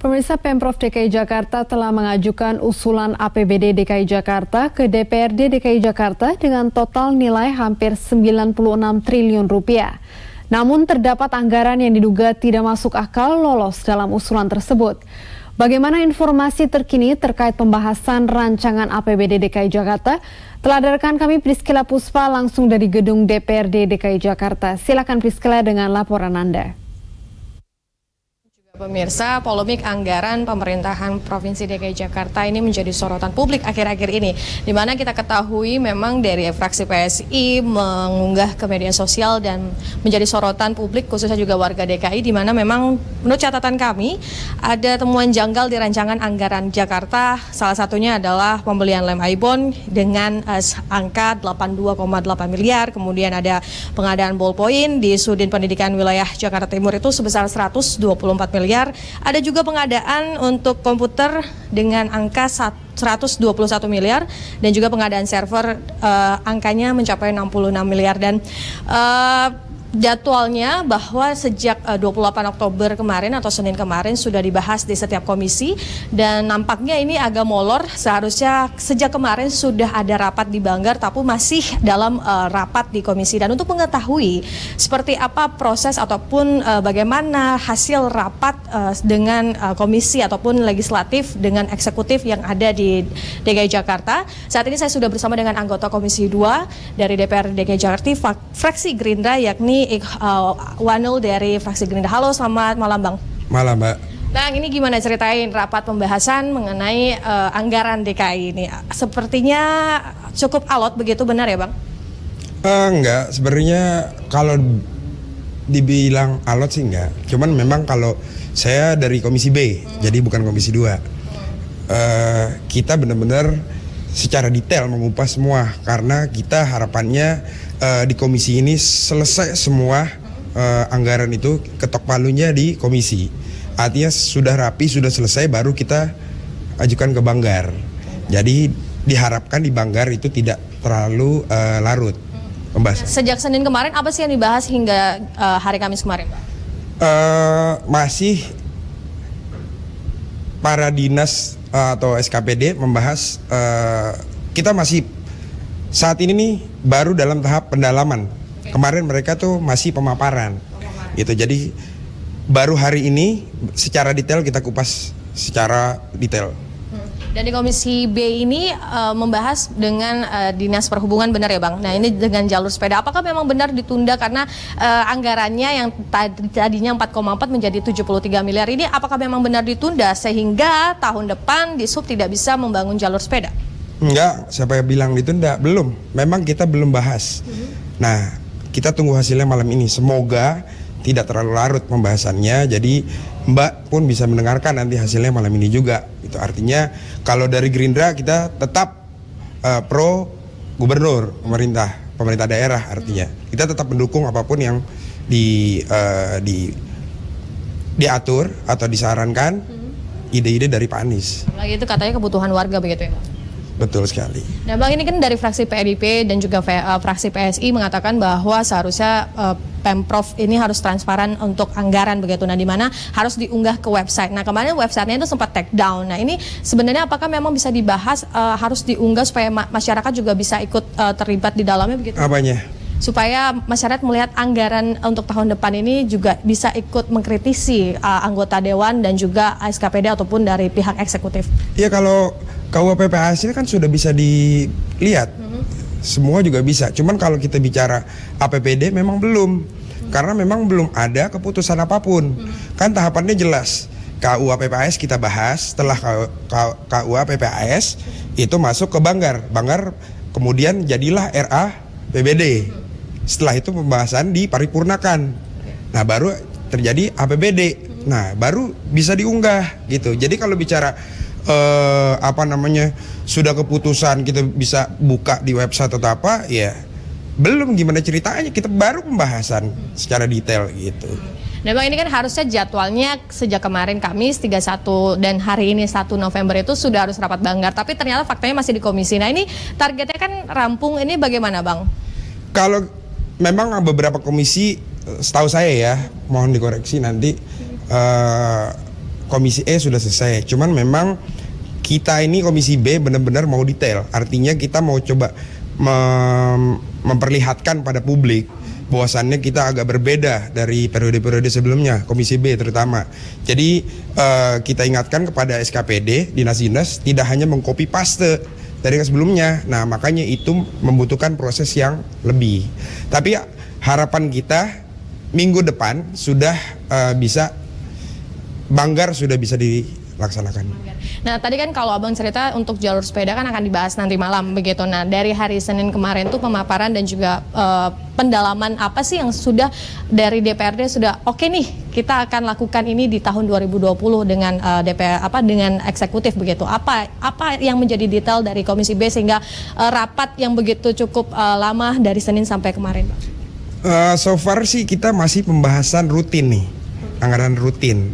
Pemirsa, Pemprov DKI Jakarta telah mengajukan usulan APBD DKI Jakarta ke DPRD DKI Jakarta dengan total nilai hampir 96 triliun rupiah. Namun terdapat anggaran yang diduga tidak masuk akal lolos dalam usulan tersebut. Bagaimana informasi terkini terkait pembahasan rancangan APBD DKI Jakarta? Telah ada rekan kami Priscilla Puspa langsung dari gedung DPRD DKI Jakarta. Silakan Priscilla dengan laporan Anda. Pemirsa, polemik anggaran pemerintahan Provinsi DKI Jakarta ini menjadi sorotan publik akhir-akhir ini, di mana kita ketahui memang dari fraksi PSI mengunggah ke media sosial dan menjadi sorotan publik khususnya juga warga DKI, di mana memang menurut catatan kami ada temuan janggal di rancangan anggaran Jakarta. Salah satunya adalah pembelian lem Aibon dengan angka 82,8 miliar, kemudian ada pengadaan ballpoint di Sudin Pendidikan Wilayah Jakarta Timur itu sebesar 124 miliar. Ada juga pengadaan untuk komputer dengan angka 121 miliar dan juga pengadaan server angkanya mencapai 66 miliar dan jadwalnya bahwa sejak 28 Oktober kemarin atau Senin kemarin sudah dibahas di setiap komisi dan nampaknya ini agak molor. Seharusnya sejak kemarin sudah ada rapat di Banggar tapi masih dalam rapat di komisi. Dan untuk mengetahui seperti apa proses ataupun bagaimana hasil rapat dengan komisi ataupun legislatif dengan eksekutif yang ada di DKI Jakarta, saat ini saya sudah bersama dengan anggota Komisi 2 dari DPR DKI Jakarta fraksi Gerindra yakni Wanul dari fraksi Gerindra. Halo, selamat malam Bang. Malam Mbak. Bang, ini gimana ceritain rapat pembahasan mengenai anggaran DKI ini? Sepertinya cukup alot, begitu benar ya Bang? Enggak, sebenarnya kalau dibilang alot sih enggak. Cuman memang kalau saya dari Komisi B, jadi bukan Komisi 2. Kita benar-benar secara detail mengupas semua karena kita harapannya di komisi ini selesai semua anggaran itu, ketok palunya di komisi. Artinya sudah rapi, sudah selesai baru kita ajukan ke Banggar. Jadi diharapkan di Banggar itu tidak terlalu larut pembahasan. Sejak Senin kemarin apa sih yang dibahas hingga hari Kamis kemarin, Pak? Masih para dinas atau SKPD membahas, kita masih saat ini nih baru dalam tahap pendalaman. Kemarin mereka tuh masih pemaparan gitu. Jadi baru hari ini secara detail kita kupas secara detail. Dan di Komisi B ini membahas dengan Dinas Perhubungan, benar ya Bang? Nah ini dengan jalur sepeda, apakah memang benar ditunda karena anggarannya yang tadinya 4,4 menjadi 73 miliar ini, apakah memang benar ditunda sehingga tahun depan di Sub tidak bisa membangun jalur sepeda? Enggak, siapa yang bilang ditunda? Belum, memang kita belum bahas. Nah, kita tunggu hasilnya malam ini. Semoga tidak terlalu larut pembahasannya, jadi Mbak pun bisa mendengarkan nanti hasilnya malam ini juga. Itu artinya kalau dari Gerindra kita tetap pro gubernur, pemerintah daerah artinya. Kita tetap mendukung apapun yang diatur atau disarankan ide-ide dari Pak Anies. Lagi itu katanya kebutuhan warga begitu ya Bang? Betul sekali. Nah Bang, ini kan dari fraksi PDIP dan juga fraksi PSI mengatakan bahwa seharusnya Pemprov ini harus transparan untuk anggaran begitu. Nah di mana harus diunggah ke website. Nah kemarin websitenya itu sempat take down. Nah ini sebenarnya apakah memang bisa dibahas harus diunggah supaya masyarakat juga bisa ikut terlibat di dalamnya begitu? Apanya? Supaya masyarakat melihat anggaran untuk tahun depan ini juga bisa ikut mengkritisi anggota dewan dan juga SKPD ataupun dari pihak eksekutif. Iya, kalau KUHP PPAS kan sudah bisa dilihat, semua juga bisa. Cuman kalau kita bicara APBD memang belum, karena memang belum ada keputusan apapun. Kan tahapannya jelas, KUA PPAS kita bahas, setelah KUA PPAS itu masuk ke Banggar. Banggar kemudian jadilah RAPBD. Setelah itu pembahasan diparipurnakan. Nah baru terjadi APBD. Nah baru bisa diunggah gitu. Jadi kalau bicara sudah keputusan kita bisa buka di website atau apa, ya belum, gimana ceritanya, kita baru pembahasan secara detail gitu. Nah Bang, ini kan harusnya jadwalnya sejak kemarin Kamis 31 dan hari ini 1 November itu sudah harus rapat Banggar, tapi ternyata faktanya masih di komisi. Nah ini targetnya kan rampung, ini bagaimana Bang? Kalau memang beberapa komisi, setahu saya ya, mohon dikoreksi nanti, Komisi E sudah selesai. Cuman memang kita ini Komisi B benar-benar mau detail. Artinya kita mau coba memperlihatkan pada publik bahwasannya kita agak berbeda dari periode-periode sebelumnya, Komisi B terutama. Jadi kita ingatkan kepada SKPD, dinas-dinas tidak hanya mengcopy paste dari yang sebelumnya. Nah, makanya itu membutuhkan proses yang lebih. Tapi harapan kita minggu depan sudah Banggar sudah bisa dilaksanakan. Nah, tadi kan kalau Abang cerita untuk jalur sepeda kan akan dibahas nanti malam begitu. Nah, dari hari Senin kemarin tuh pemaparan dan juga pendalaman apa sih yang sudah dari DPRD sudah oke nih, kita akan lakukan ini di tahun 2020 dengan dengan eksekutif begitu. Apa yang menjadi detail dari Komisi B sehingga rapat yang begitu cukup lama dari Senin sampai kemarin, Bang? So far sih kita masih pembahasan rutin nih, anggaran rutin.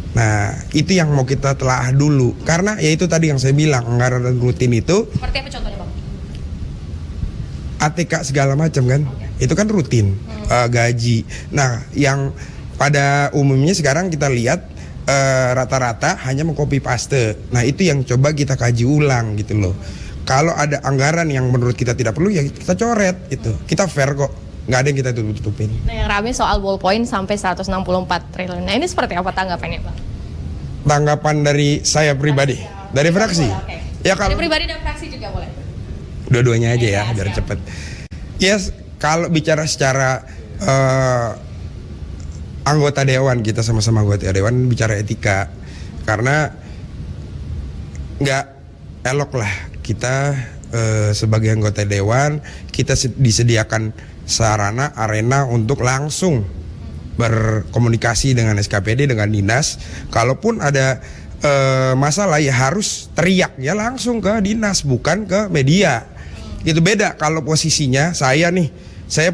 Nah, itu yang mau kita telah dulu. Karena ya itu tadi yang saya bilang, anggaran rutin itu Seperti apa contohnya, Bang? ATK segala macam kan, itu kan rutin, gaji. Nah, yang pada umumnya sekarang kita lihat rata-rata hanya mengcopy paste. Nah, itu yang coba kita kaji ulang gitu loh. Kalau ada anggaran yang menurut kita tidak perlu, ya kita coret itu. Kita fair kok, nggak ada yang kita tutup-tutupin. Nah, yang ramai soal ballpoint sampai 164 triliun. Nah, ini seperti apa tanggapannya, Bang? Tanggapan dari saya pribadi, dari fraksi. Okay. Ya kalau dari pribadi dan fraksi juga boleh. Dua-duanya aja ya, biar cepet. Yes, kalau bicara secara anggota dewan, kita sama-sama anggota dewan bicara etika, karena nggak elok lah kita sebagai anggota dewan kita disediakan sarana arena untuk langsung berkomunikasi dengan SKPD, dengan dinas. Kalaupun ada masalah ya harus teriak ya langsung ke dinas, bukan ke media. Itu beda kalau posisinya saya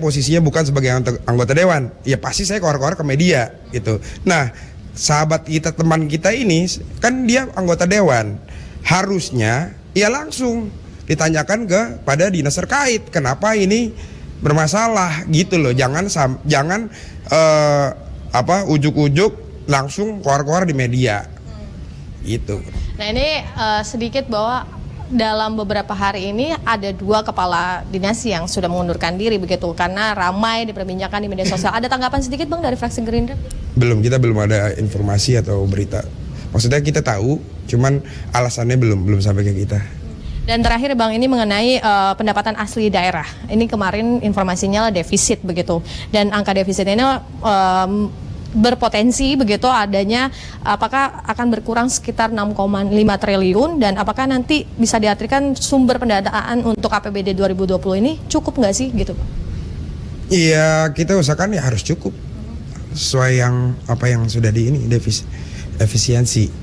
posisinya bukan sebagai anggota dewan, ya pasti saya keluar-keluar ke media gitu. Nah, sahabat kita, teman kita ini kan dia anggota dewan, harusnya ya langsung ditanyakan pada dinas terkait kenapa ini bermasalah gitu loh. Jangan ujuk-ujuk langsung keluar-keluar di media gitu. Nah, ini sedikit bahwa dalam beberapa hari ini ada 2 kepala dinas yang sudah mengundurkan diri begitu karena ramai diperbincangkan di media sosial. Ada tanggapan sedikit, Bang, dari fraksi Gerindra? Kita belum ada informasi atau berita. Maksudnya kita tahu, cuman alasannya belum sampai ke kita. Dan terakhir, Bang, ini mengenai pendapatan asli daerah. Ini kemarin informasinya defisit begitu. Dan angka defisit ini berpotensi begitu adanya, apakah akan berkurang sekitar 6,5 triliun dan apakah nanti bisa diartikan sumber pendanaan untuk APBD 2020 ini cukup nggak sih gitu, Bang? Iya, kita usahakan ya harus cukup sesuai apa yang sudah efisiensi.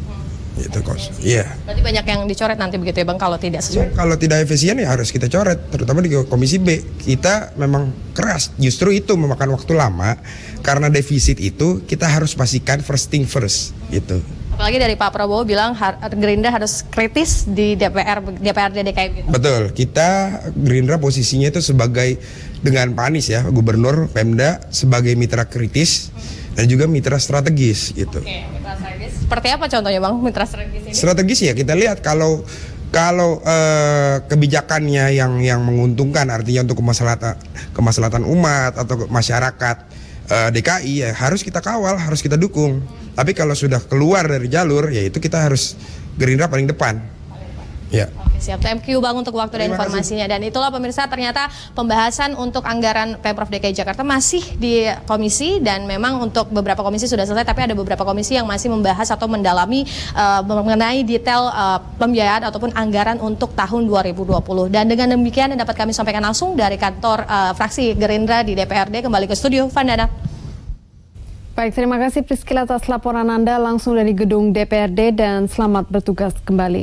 Itu kos. Iya. Berarti banyak yang dicoret nanti begitu ya, Bang, kalau tidak sesuai. Kalau tidak efisien ya harus kita coret, terutama di Komisi B. Kita memang keras, justru itu memakan waktu lama karena defisit itu kita harus pastikan first thing first gitu. Apalagi dari Pak Prabowo bilang Gerindra harus kritis di DPRD DKI gitu. Betul, kita Gerindra posisinya itu sebagai dengan Pak Anies ya, Gubernur, Pemda sebagai mitra kritis dan juga mitra strategis gitu. Oke, mitra strategis. Seperti apa contohnya, Bang, mitra strategis ini? Strategis ya kita lihat kalau kebijakannya yang menguntungkan, artinya untuk kemaslahatan umat atau masyarakat DKI ya harus kita kawal, harus kita dukung. Tapi kalau sudah keluar dari jalur ya itu kita harus Gerindra paling depan. Ya. Oke, siap. Thank you, Bang, untuk waktu dan informasinya. Dan itulah pemirsa, ternyata pembahasan untuk anggaran Pemprov DKI Jakarta masih di komisi dan memang untuk beberapa komisi sudah selesai, tapi ada beberapa komisi yang masih membahas atau mendalami mengenai detail pembiayaan ataupun anggaran untuk tahun 2020. Dan dengan demikian yang dapat kami sampaikan langsung dari kantor fraksi Gerindra di DPRD. Kembali ke studio, Vandana. Baik, terima kasih Priscila atas laporan Anda langsung dari gedung DPRD dan selamat bertugas kembali.